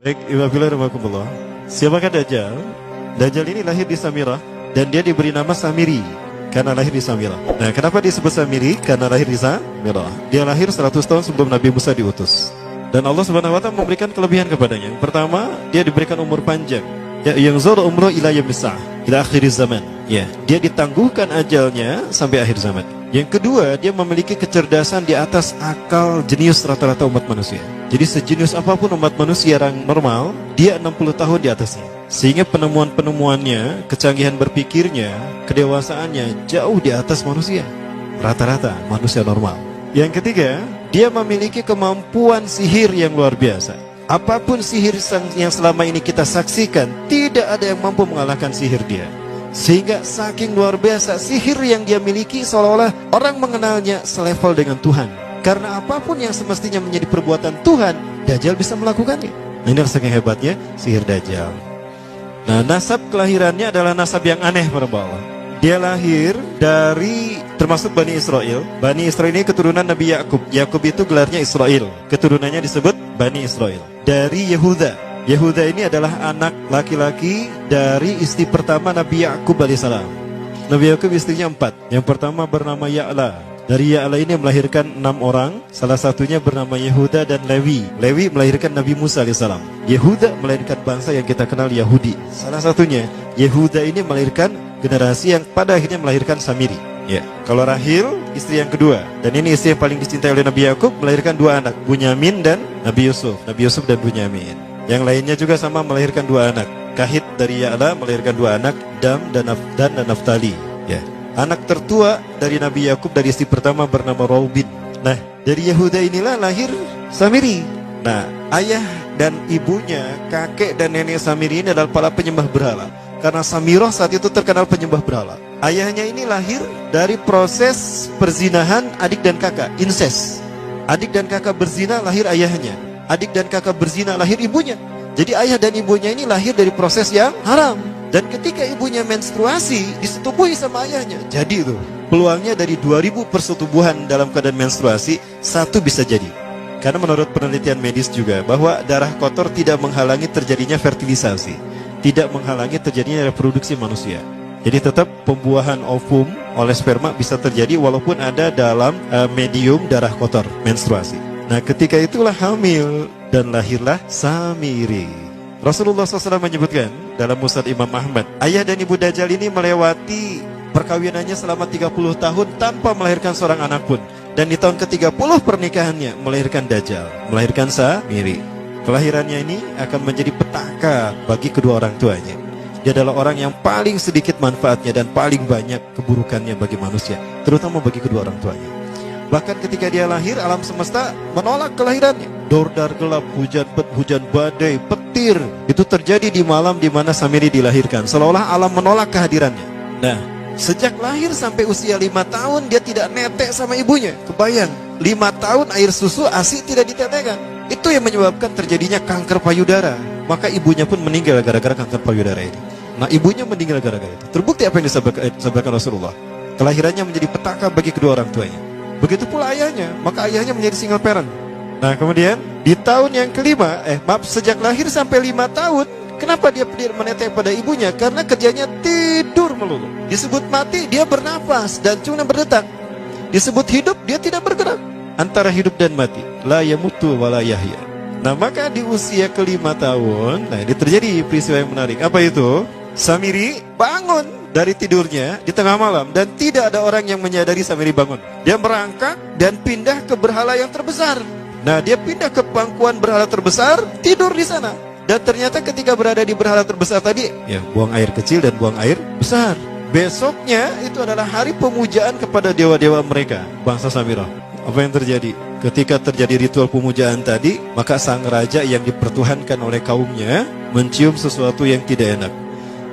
Baik, Iwabillah. Siapakah Dajjal? Dajjal ini lahir di Samirah dan dia diberi nama Samiri karena lahir di Samirah. Nah, kenapa disebut Samiri? Karena lahir di Samirah. Dia lahir 100 tahun sebelum Nabi Musa diutus. Dan Allah Subhanahu wa taala memberikan kelebihan kepadanya. Yang pertama, dia diberikan umur panjang. Ya, yang zur umroh ila yamsah ila akhir zaman. Ya, dia ditangguhkan ajalnya sampai akhir zaman. Yang kedua, dia memiliki kecerdasan di atas akal jenius rata-rata umat manusia. Jadi sejenius apapun umat manusia yang normal, dia 60 tahun di atasnya. Sehingga penemuan-penemuannya, kecanggihan berpikirnya, kedewasaannya jauh di atas manusia. Rata-rata manusia normal. Yang ketiga, dia memiliki kemampuan sihir yang luar biasa. Apapun sihir yang selama ini kita saksikan, tidak ada yang mampu mengalahkan sihir dia. Sehingga saking luar biasa sihir yang dia miliki, seolah-olah orang mengenalnya selevel dengan Tuhan. Karena apapun yang semestinya menjadi perbuatan Tuhan, Dajjal bisa melakukannya. Nah, ini saking hebatnya sihir Dajjal. Nah, nasab kelahirannya adalah nasab yang aneh para Allah. Dia lahir dari termasuk Bani Israel. Bani Israel ini keturunan Nabi Yakub. Yakub itu gelarnya Israel. Keturunannya disebut Bani Israel. Dari Yehuda. Yehuda ini adalah anak laki-laki dari istri pertama Nabi Yakub alaihissalam. Nabi Yakub istrinya 4. Yang pertama bernama Ya'la. Dari Ya'la ini melahirkan 6 orang. Salah satunya bernama Yehuda dan Lewi. Lewi melahirkan Nabi Musa alaihissalam. Yehuda melahirkan bangsa yang kita kenal Yahudi. Salah satunya Yehuda ini melahirkan generasi yang pada akhirnya melahirkan Samiri. Ya, kalau Rahil istri yang kedua, dan ini istri yang paling dicintai oleh Nabi Yakub, melahirkan 2 anak, Bunyamin dan Nabi Yusuf. Nabi Yusuf dan Bunyamin. Yang lainnya juga sama melahirkan 2 anak. Kahit dari Ya'la melahirkan 2 anak, Dam dan Naftali. Ya. Anak tertua dari Nabi Yakub dari istri pertama bernama Raubin. Nah, dari Yehuda inilah lahir Samiri. Nah, ayah dan ibunya, kakek dan nenek Samiri ini adalah para penyembah berhala. Karena Samirah saat itu terkenal penyembah berhala. Ayahnya ini lahir dari proses perzinahan adik dan kakak, incest. Adik dan kakak berzina, lahir ayahnya. Adik dan kakak berzina, lahir ibunya. Jadi ayah dan ibunya ini lahir dari proses yang haram. Dan ketika ibunya menstruasi, disetubuhi sama ayahnya. Jadi itu peluangnya dari 2000 persetubuhan dalam keadaan menstruasi, 1 bisa jadi. Karena menurut penelitian medis juga, bahwa darah kotor tidak menghalangi terjadinya fertilisasi, tidak menghalangi terjadinya reproduksi manusia. Jadi tetap pembuahan ovum oleh sperma bisa terjadi walaupun ada dalam medium darah kotor, menstruasi. Nah, ketika itulah hamil dan lahirlah Samiri. Rasulullah SAW menyebutkan dalam Musnad Imam Ahmad, ayah dan ibu Dajjal ini melewati perkawinannya selama 30 tahun tanpa melahirkan seorang anak pun. Dan di tahun ke-30 pernikahannya melahirkan Dajjal, melahirkan Samiri. Kelahirannya ini akan menjadi petaka bagi kedua orang tuanya. Dia adalah orang yang paling sedikit manfaatnya dan paling banyak keburukannya bagi manusia, terutama bagi kedua orang tuanya. Bahkan ketika dia lahir, alam semesta menolak kelahirannya. Dordar gelap, hujan badai, petir. Itu terjadi di malam di mana Samiri dilahirkan. Seolah-olah alam menolak kehadirannya. Nah, sejak lahir sampai usia 5 tahun, dia tidak netek sama ibunya. Kebayang, 5 tahun air susu ASI tidak ditetekkan. Itu yang menyebabkan terjadinya kanker payudara. Maka ibunya pun meninggal gara-gara kanker payudara ini. Nah, ibunya meninggal gara-gara itu. Terbukti apa yang disampaikan Rasulullah. Kelahirannya menjadi petaka bagi kedua orang tuanya. Begitu pula ayahnya, maka ayahnya menjadi single parent. Nah, kemudian di tahun yang kelima, sejak lahir sampai 5 tahun, kenapa dia menetek pada ibunya? Karena kerjanya tidur melulu. Disebut mati, dia bernafas dan cuma berdetak. Disebut hidup, dia tidak bergerak. Antara hidup dan mati, la yamutu wa la yahya. Nah, maka di usia ke-5 tahun, nah ini terjadi peristiwa yang menarik. Apa itu? Samiri bangun dari tidurnya di tengah malam dan tidak ada orang yang menyadari Samiri bangun. Dia merangkak dan pindah ke berhala yang terbesar. Nah, dia pindah ke pangkuan berhala terbesar, tidur di sana. Dan ternyata ketika berada di berhala terbesar tadi, ya buang air kecil dan buang air besar. Besoknya itu adalah hari pemujaan kepada dewa-dewa mereka, bangsa Samirah. Apa yang terjadi? Ketika terjadi ritual pemujaan tadi, maka sang raja yang dipertuhankan oleh kaumnya mencium sesuatu yang tidak enak.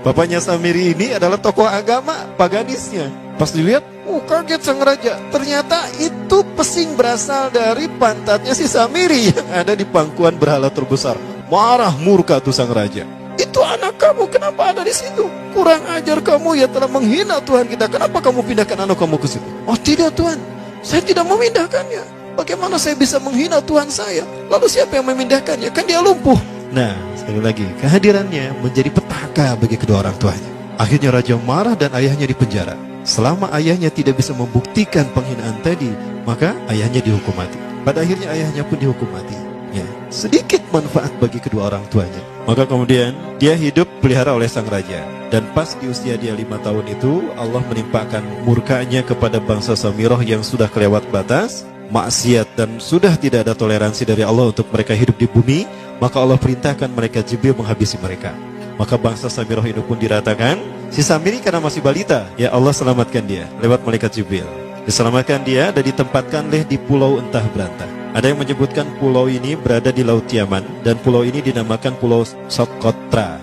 Bapaknya Samiri ini adalah tokoh agama paganisnya. Pas dilihat, kaget sang raja. Ternyata itu pesing berasal dari pantatnya si Samiri yang ada di pangkuan berhala terbesar. Marah murka tuh sang raja. Itu anak kamu, kenapa ada di situ? Kurang ajar kamu, ya telah menghina Tuhan kita. Kenapa kamu pindahkan anak kamu ke situ? Oh tidak Tuhan, saya tidak memindahkannya. Bagaimana saya bisa menghina Tuhan saya? Lalu siapa yang memindahkannya? Kan dia lumpuh. Nah, sekali lagi, kehadirannya menjadi petaka bagi kedua orang tuanya. Akhirnya raja marah dan ayahnya dipenjara. Selama ayahnya tidak bisa membuktikan penghinaan tadi, maka ayahnya dihukum mati. Pada akhirnya ayahnya pun dihukum mati. Ya, sedikit manfaat bagi kedua orang tuanya. Maka kemudian dia hidup pelihara oleh sang raja. Dan pas di usia dia 5 tahun itu, Allah menimpakan murkanya kepada bangsa Samirah yang sudah kelewat batas, maksiat, dan sudah tidak ada toleransi dari Allah untuk mereka hidup di bumi. Maka Allah perintahkan mereka Jibril menghabisi mereka. Maka bangsa Samirah itu pun diratakan. Si Samiri karena masih balita, ya Allah selamatkan dia lewat malaikat Jibril. Diselamatkan dia dan ditempatkanlah di pulau entah berantah. Ada yang menyebutkan pulau ini berada di Laut Yaman, dan pulau ini dinamakan Pulau Socotra.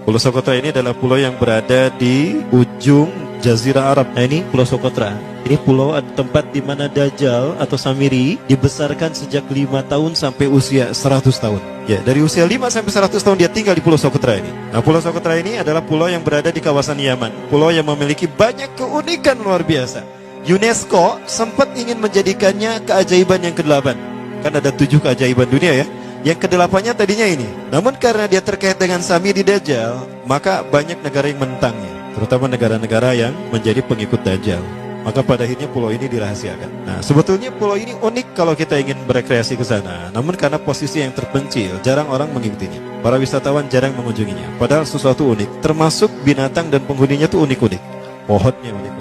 Pulau Socotra ini adalah pulau yang berada di ujung Jazirah Arab. Nah, ini Pulau Socotra. Ini pulau tempat di mana Dajjal atau Samiri dibesarkan sejak 5 tahun sampai usia 100 tahun. Ya, dari usia 5 sampai 100 tahun dia tinggal di Pulau Socotra ini. Nah, Pulau Socotra ini adalah pulau yang berada di kawasan Yaman. Pulau yang memiliki banyak keunikan luar biasa. UNESCO sempat ingin menjadikannya keajaiban yang ke-8. Kan ada 7 keajaiban dunia ya. Yang ke-8-nya tadinya ini. Namun karena dia terkait dengan Samiri Dajjal, maka banyak negara yang menentangnya, terutama negara-negara yang menjadi pengikut Dajjal. Maka pada akhirnya pulau ini dirahasiakan. Nah, sebetulnya pulau ini unik kalau kita ingin berekreasi ke sana. Namun karena posisi yang terpencil, jarang orang mengikutinya. Para wisatawan jarang mengunjunginya. Padahal sesuatu unik, termasuk binatang dan penghuninya tuh unik-unik. Pohonnya unik.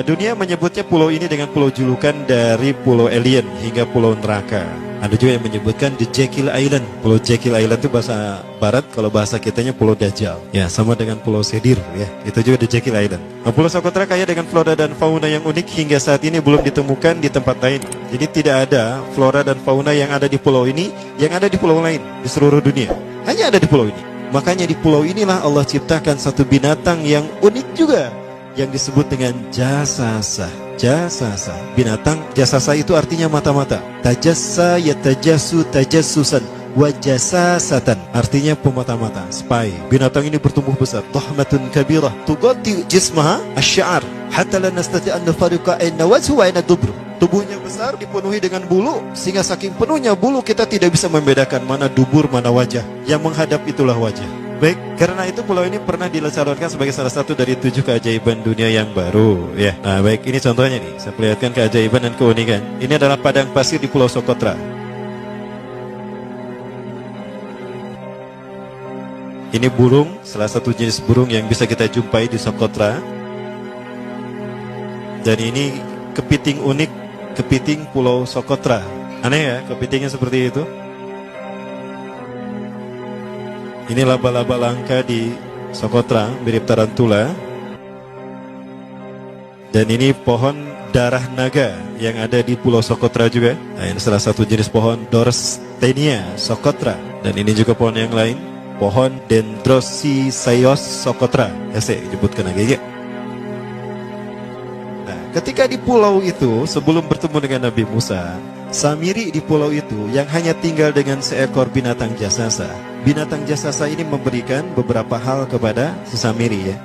Dunia menyebutnya pulau ini dengan pulau julukan dari pulau alien hingga pulau neraka. Ada juga yang menyebutkan The Jekyll Island. Pulau Jekyll Island itu bahasa barat, kalau bahasa kitanya Pulau Dajjal. Ya, sama dengan Pulau Sedir ya. Itu juga The Jekyll Island. Nah, Pulau Socotra kaya dengan flora dan fauna yang unik hingga saat ini belum ditemukan di tempat lain. Jadi tidak ada flora dan fauna yang ada di pulau ini yang ada di pulau lain di seluruh dunia. Hanya ada di pulau ini. Makanya di pulau inilah Allah ciptakan satu binatang yang unik juga, yang disebut dengan jasasa. Jasasa, binatang jasasa itu artinya mata-mata. Tajassa yatajassu tajassusan wa jasasatan, artinya pemata-mata, spy. Binatang ini bertumbuh besar, dhahmatun kabirah tughatti jismaha asy-sya'r hatta la nastati' an nufariqa ayna wajhu wa ayna dubru. Tubuhnya besar, dipenuhi dengan bulu, sehingga saking penuhnya bulu kita tidak bisa membedakan mana dubur mana wajah. Yang menghadap itulah wajah. Baik, karena itu pulau ini pernah dilesarkan sebagai salah satu dari 7 keajaiban dunia yang baru ya. Nah, baik, ini contohnya nih. Saya perlihatkan keajaiban dan keunikan. Ini adalah padang pasir di Pulau Socotra. Ini burung, salah satu jenis burung yang bisa kita jumpai di Socotra. Dan ini kepiting unik, kepiting Pulau Socotra. Aneh ya, kepitingnya seperti itu. Ini laba-laba langka di Socotra, mirip tarantula. Dan ini pohon darah naga yang ada di Pulau Socotra juga. Nah, ini salah satu jenis pohon Dorstenia Socotra. Dan ini juga pohon yang lain, pohon Dendrocysaios Socotra. Ya, saya sebutkan lagi ya. Nah, ketika di pulau itu, sebelum bertemu dengan Nabi Musa, Samiri di pulau itu yang hanya tinggal dengan seekor binatang jasasa. Binatang jasasa ini memberikan beberapa hal kepada si Samiri ya.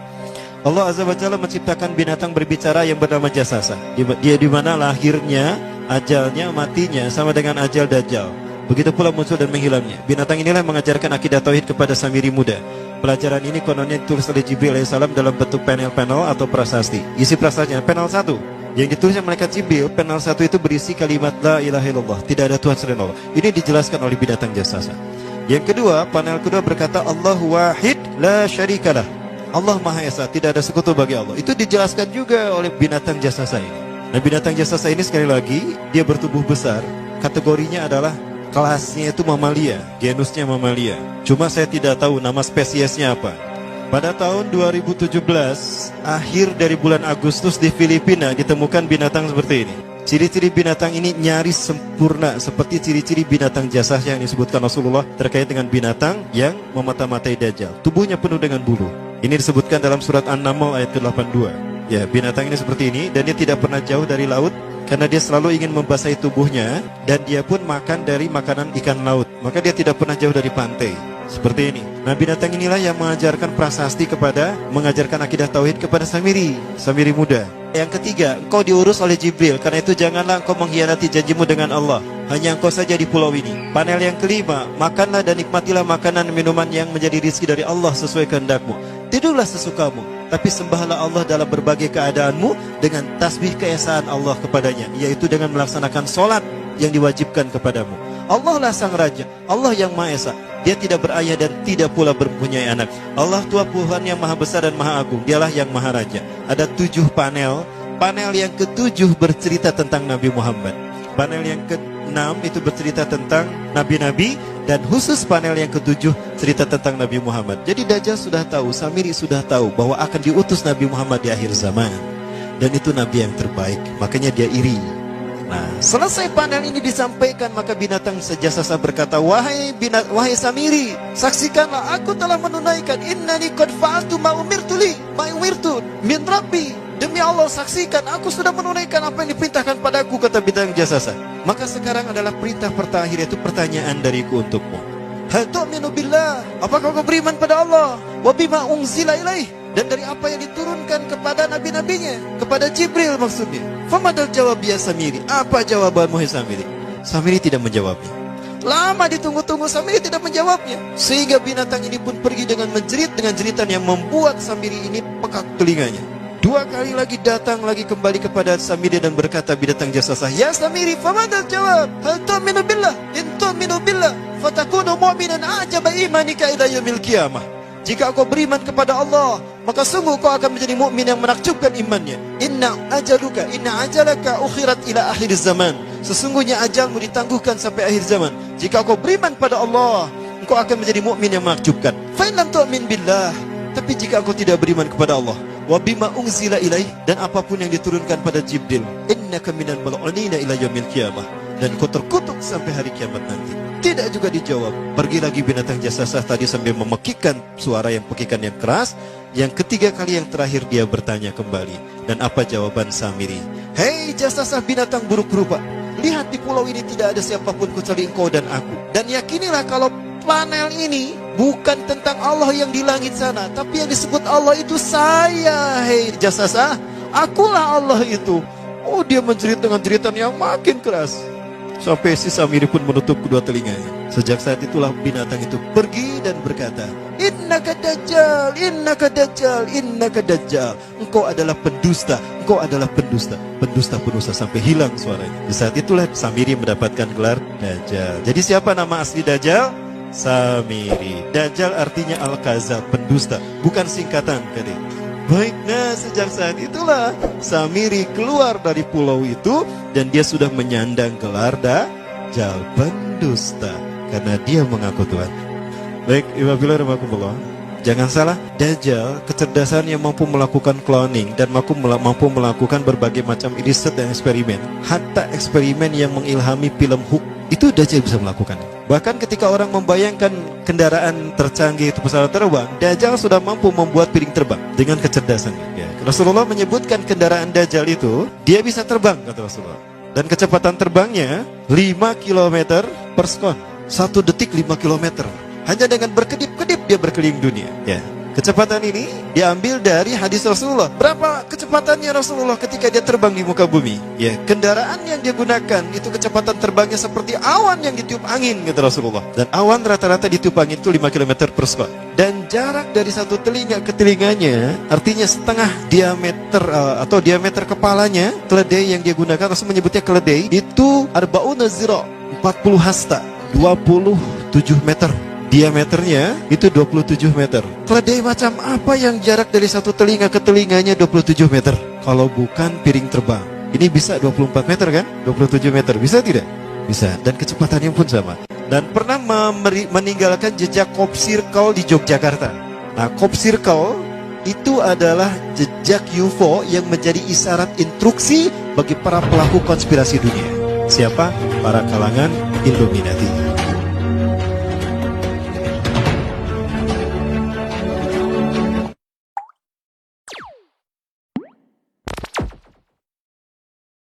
Allah Azza wa Jalla menciptakan binatang berbicara yang bernama jasasa. Dia di mana lahirnya, ajalnya, matinya sama dengan ajal Dajjal. Begitu pula muncul dan menghilangnya. Binatang inilah mengajarkan akidah tauhid kepada Samiri muda. Pelajaran ini kononnya ditulis oleh Jibril alaihissalam dalam bentuk panel-panel atau prasasti. Isi prasastinya panel 1 yang ditulisnya malaikat Jibril, panel 1 itu berisi kalimat la ilaha illallah, tidak ada Tuhan selain Allah. Ini dijelaskan oleh binatang jasasa. Yang kedua, panel kedua berkata Allahu wahid la syarikalah. Allah Maha Esa, tidak ada sekutu bagi Allah. Itu dijelaskan juga oleh binatang jasasa ini. Nah, binatang jasasa ini sekali lagi dia bertubuh besar. Kategorinya adalah kelasnya itu mamalia, genusnya mamalia. Cuma saya tidak tahu nama spesiesnya apa. Pada tahun 2017, akhir dari bulan Agustus di Filipina ditemukan binatang seperti ini. Ciri-ciri binatang ini nyaris sempurna seperti ciri-ciri binatang jasah yang disebutkan Rasulullah terkait dengan binatang yang memata-matai Dajjal. Tubuhnya penuh dengan bulu. Ini disebutkan dalam surat An-Naml ayat ke-82. Ya, binatang ini seperti ini dan dia tidak pernah jauh dari laut karena dia selalu ingin membasahi tubuhnya dan dia pun makan dari makanan ikan laut. Maka dia tidak pernah jauh dari pantai. Seperti ini. Nah, binatang inilah yang mengajarkan prasasti mengajarkan akidah tauhid kepada Samiri muda. Yang ketiga, engkau diurus oleh Jibril. Karena itu janganlah engkau mengkhianati janjimu dengan Allah. hanya engkau saja di pulau ini. Panel yang kelima, makanlah dan nikmatilah makanan minuman yang menjadi rizki dari Allah sesuai kehendakmu. Tidurlah sesukamu, tapi sembahlah Allah dalam berbagai keadaanmu dengan tasbih keesaan Allah kepadanya, yaitu dengan melaksanakan solat yang diwajibkan kepadamu. Allah lah sang raja, Allah yang Maha Esa. Dia tidak berayah dan tidak pula mempunyai anak. Allah Tuhan Tuhan yang maha besar dan maha agung. Dialah yang maha raja. Ada 7 panel. Panel yang ke-7 bercerita tentang Nabi Muhammad. Panel yang ke-6 itu bercerita tentang nabi-nabi. Dan khusus panel yang ke-7 cerita tentang Nabi Muhammad. Jadi Dajjal sudah tahu, Samiri sudah tahu bahwa akan diutus Nabi Muhammad di akhir zaman. Dan itu Nabi yang terbaik. Makanya dia iri. Nah, selesai panel ini disampaikan, maka binatang sejasasa berkata, wahai Samiri, saksikanlah aku telah menunaikan, innani qad fa'altu ma umirtu min rabbi. Demi Allah, saksikan aku sudah menunaikan apa yang diperintahkan padaku, kata binatang jasasa. Maka sekarang adalah perintah terakhir, yaitu pertanyaan dariku untukmu. Hal tu'minu billah, apakah kau beriman pada Allah? Wa bima unzila ilaih, dan dari apa yang diturunkan kepada nabi-nabinya, kepada Jibril maksudnya. Famadal jawab ya Samiri, apa jawabanmu ya Samiri? Samiri tidak menjawabnya. Lama ditunggu-tunggu, Samiri tidak menjawabnya. Sehingga binatang ini pun pergi dengan menjerit, dengan jeritan yang membuat Samiri ini pekak telinganya. 2 kali lagi datang lagi kembali kepada Samiri dan berkata binatang jasasa, ya Samiri, famadal jawab, hal tu'minu billah, in tu'minu billah fatakunu mu'minan ajaba imanika ila yaumil qiyamah. Jika kau beriman kepada Allah, maka sungguh kau akan menjadi mukmin yang menakjubkan imannya. Inna ajalaka ukhirat ila akhir zaman. Sesungguhnya ajalmu ditangguhkan sampai akhir zaman. Jika kau beriman pada Allah, engkau akan menjadi mukmin yang menakjubkan. Fa in lam tu'min billah, tapi jika kau tidak beriman kepada Allah, wa bima unzila ilaih, dan apapun yang diturunkan pada Jibril, innaka minal mal'unina ila yaumil qiyamah, dan kau terkutuk sampai hari kiamat nanti. Tidak juga dijawab. Pergi lagi binatang jasasa tadi sambil memekikkan suara yang pekikan yang keras. Yang ketiga kali yang terakhir dia bertanya kembali. Dan apa jawaban Samiri? Hei jasasa binatang buruk rupa, lihat di pulau ini tidak ada siapapun kecuali engkau dan aku. Dan yakinilah kalau panel ini bukan tentang Allah yang di langit sana, tapi yang disebut Allah itu saya. Hei jasasa, akulah Allah itu. Oh, dia menjerit dengan jeritan yang makin keras. Sampai si Samiri pun menutup kedua telinganya. Sejak saat itulah binatang itu pergi dan berkata, innaka dajjal, innaka dajjal, innaka dajjal. Engkau adalah pendusta, engkau adalah pendusta. Pendusta sampai hilang suaranya. Di saat itulah Samiri mendapatkan gelar Dajjal. Jadi siapa nama asli Dajjal? Samiri. Dajjal artinya Al-Kazab, pendusta, bukan singkatan tadi. Baik, nah sejak saat itulah Samiri keluar dari pulau itu dan dia sudah menyandang gelar Dajjal, pendusta, karena dia mengaku Tuhan. Baik, Ibadillah, jangan salah, Dajjal kecerdasan yang mampu melakukan cloning dan mampu melakukan berbagai macam riset dan eksperimen. Hatta eksperimen yang mengilhami film Hook itu Dajjal bisa melakukan. Bahkan ketika orang membayangkan kendaraan tercanggih itu pesawat terbang, Dajjal sudah mampu membuat piring terbang dengan kecerdasannya. Ya. Rasulullah menyebutkan kendaraan Dajjal itu dia bisa terbang, kata Rasulullah. Dan kecepatan terbangnya 5 km per sekon. 1 detik 5 km. Hanya dengan berkedip-kedip dia berkeliling dunia. Ya. Kecepatan ini diambil dari hadis Rasulullah. Berapa kecepatannya Rasulullah ketika dia terbang di muka bumi? Ya, kendaraan yang dia gunakan itu kecepatan terbangnya seperti awan yang ditiup angin, kata Rasulullah. Dan awan rata-rata ditiup angin itu 5 km per sekon. Dan jarak dari satu telinga ke telinganya, artinya setengah diameter atau diameter kepalanya, keledai yang dia gunakan, Rasul menyebutnya keledai, itu arba'una zira, 40 hasta, 27 meter. Diameternya itu 27 meter. Keledai macam apa yang jarak dari satu telinga ke telinganya 27 meter? Kalau bukan piring terbang. Ini bisa 24 meter kan? 27 meter, bisa tidak? Bisa, dan kecepatannya pun sama. Dan pernah meninggalkan jejak Cop Circle di Yogyakarta. Nah, Cop Circle itu adalah jejak UFO yang menjadi isyarat instruksi bagi para pelaku konspirasi dunia. Siapa? Para kalangan Illuminati.